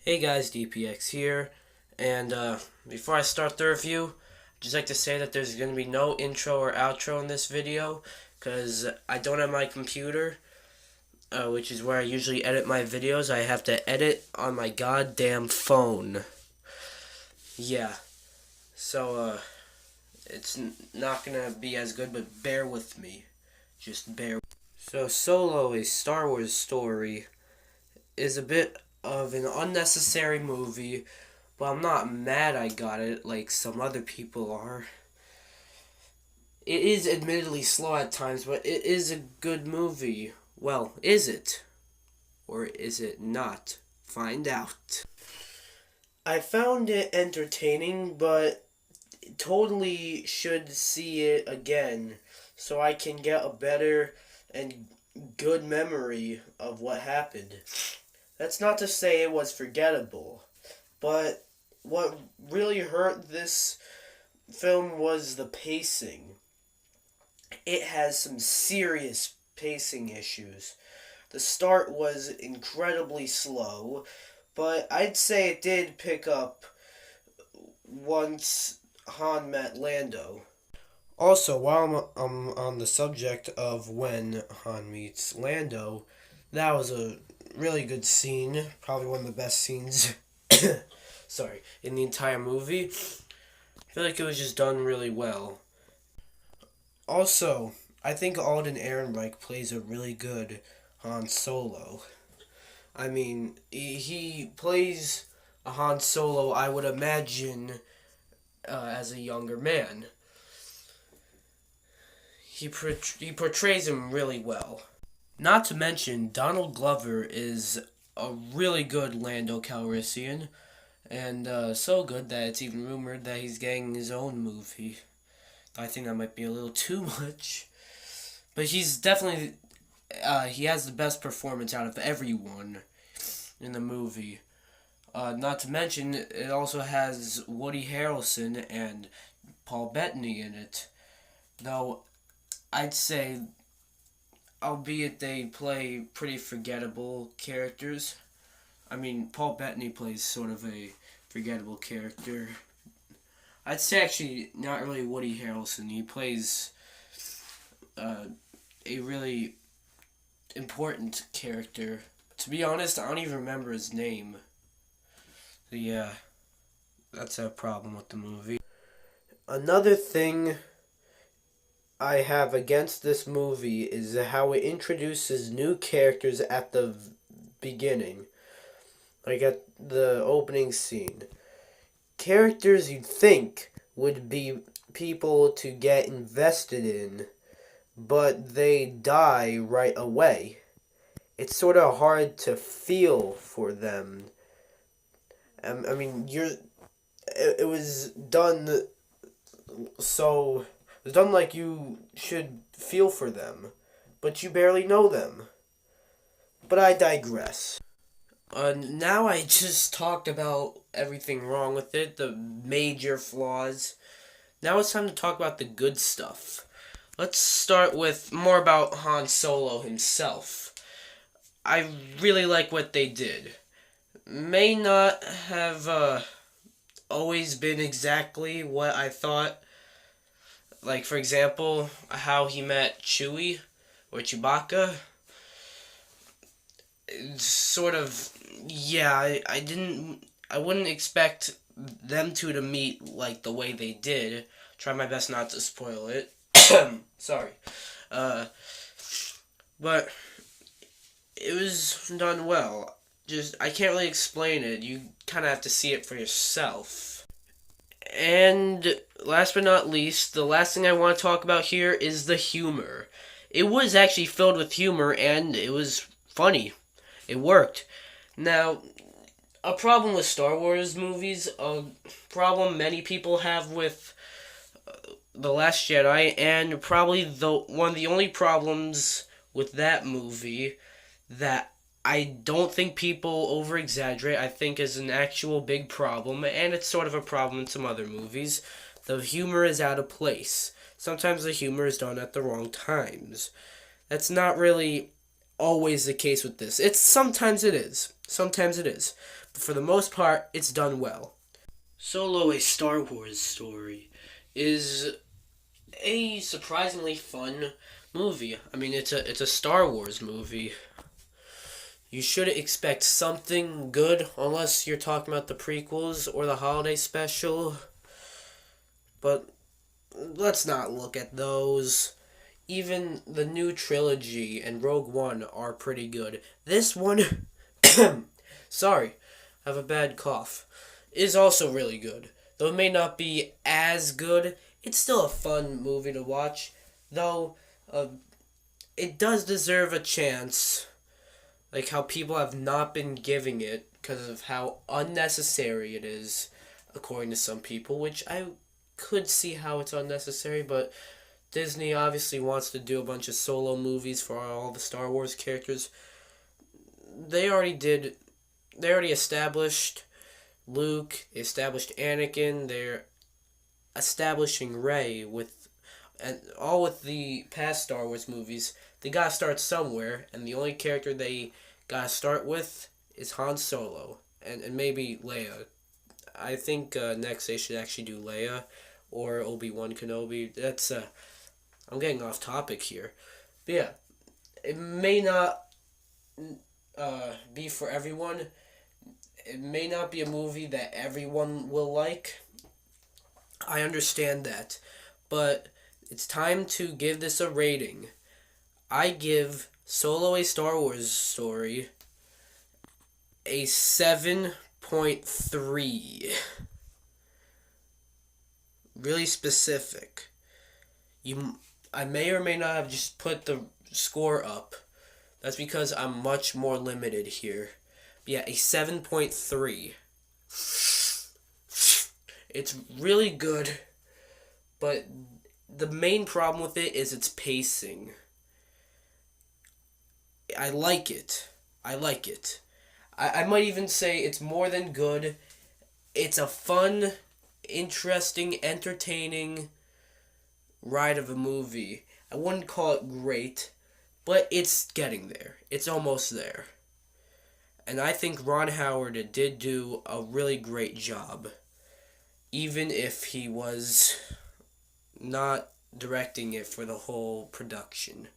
Hey guys, DPX here, and before I start the review, I'd just like to say that there's going to be no intro or outro in this video, because I don't have my computer, which is where I usually edit my videos. I have to edit on my goddamn phone. Yeah, so it's not going to be as good, but bear with me. Just bear. So Solo, a Star Wars story, is a bit of an unnecessary movie, but I'm not mad I got it like some other people are. It is admittedly slow at times, but it is a good movie. Well, is it? Or is it not? Find out. I found it entertaining, but totally should see it again so I can get a better and good memory of what happened. That's not to say it was forgettable, but what really hurt this film was the pacing. It has some serious pacing issues. The start was incredibly slow, but I'd say it did pick up once Han met Lando. Also, while I'm on the subject of when Han meets Lando, that was a really good scene. Probably one of the best scenes in the entire movie. I feel like it was just done really well. Also, I think Alden Ehrenreich plays a really good Han Solo. I mean, he plays a Han Solo, I would imagine, as a younger man. He portrays him really well. Not to mention, Donald Glover is a really good Lando Calrissian, and so good that it's even rumored that he's getting his own movie. I think that might be a little too much, but he's definitely, he has the best performance out of everyone in the movie. Not to mention, it also has Woody Harrelson and Paul Bettany in it, though I'd say, albeit they play pretty forgettable characters. I mean, Paul Bettany plays sort of a forgettable character. I'd say actually not really Woody Harrelson. He plays a really important character. To be honest, I don't even remember his name. So yeah, that's a problem with the movie. Another thing I have against this movie is how it introduces new characters at the beginning. Like at the opening scene. Characters you'd think would be people to get invested in, but they die right away. It's sort of hard to feel for them. I mean, it was done so... It's done like you should feel for them, but you barely know them. But I digress. Now I just talked about everything wrong with it, the major flaws. Now it's time to talk about the good stuff. Let's start with more about Han Solo himself. I really like what they did. May not have always been exactly what I thought. Like, for example, how he met Chewie or Chewbacca. Sort of, yeah, I wouldn't expect them two to meet like the way they did. Try my best not to spoil it. Sorry. But it was done well. Just, I can't really explain it. You kind of have to see it for yourself. And last but not least, the last thing I want to talk about here is the humor. It was actually filled with humor, and it was funny. It worked. Now, a problem with Star Wars movies, a problem many people have with The Last Jedi, and probably one of the only problems with that movie that I don't think people over-exaggerate, I think is an actual big problem, and it's sort of a problem in some other movies. The humor is out of place. Sometimes the humor is done at the wrong times. That's not really always the case with this. Sometimes it is. for the most part, it's done well. Solo: A Star Wars Story is a surprisingly fun movie. I mean, it's a Star Wars movie. You shouldn't expect something good unless you're talking about the prequels or the holiday special. But let's not look at those. Even the new trilogy and Rogue One are pretty good. This one, sorry, I have a bad cough, is also really good. Though it may not be as good, it's still a fun movie to watch. Though, it does deserve a chance. Like how people have not been giving it because of how unnecessary it is, according to some people, which I could see how it's unnecessary, but Disney obviously wants to do a bunch of solo movies for all the Star Wars characters. They already established Luke, they established Anakin, they're establishing Rey and all with the past Star Wars movies. They gotta start somewhere, and the only character they gotta start with is Han Solo, and maybe Leia. I think next they should actually do Leia or Obi-Wan Kenobi. That's I'm getting off topic here, but yeah, it may not be for everyone. It may not be a movie that everyone will like. I understand that, but it's time to give this a rating. I give Solo: A Star Wars Story a 7.3. Really specific. I may or may not have just put the score up. That's because I'm much more limited here. But yeah, a 7.3. It's really good, but the main problem with it is its pacing. I like it. I might even say it's more than good. It's a fun, interesting, entertaining ride of a movie. I wouldn't call it great, but it's getting there. It's almost there. And I think Ron Howard did do a really great job, even if he was not directing it for the whole production.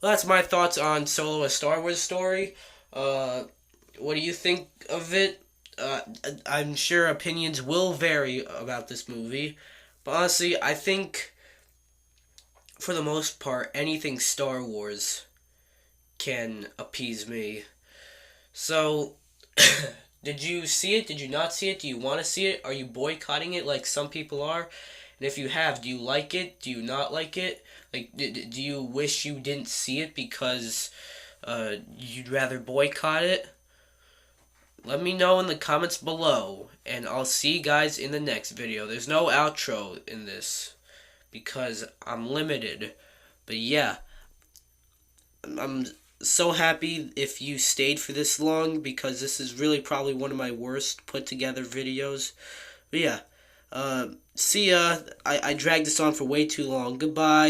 Well, that's my thoughts on Solo: A Star Wars Story. What do you think of it? I'm sure opinions will vary about this movie, but honestly, I think for the most part, anything Star Wars can appease me. So, did you see it? Did you not see it? Do you want to see it? Are you boycotting it like some people are? And if you have, do you like it? Do you not like it? Like, do you wish you didn't see it because you'd rather boycott it? Let me know in the comments below, and I'll see you guys in the next video. There's no outro in this because I'm limited. But yeah, I'm so happy if you stayed for this long because this is really probably one of my worst put together videos. But yeah, see ya. I dragged this on for way too long. Goodbye.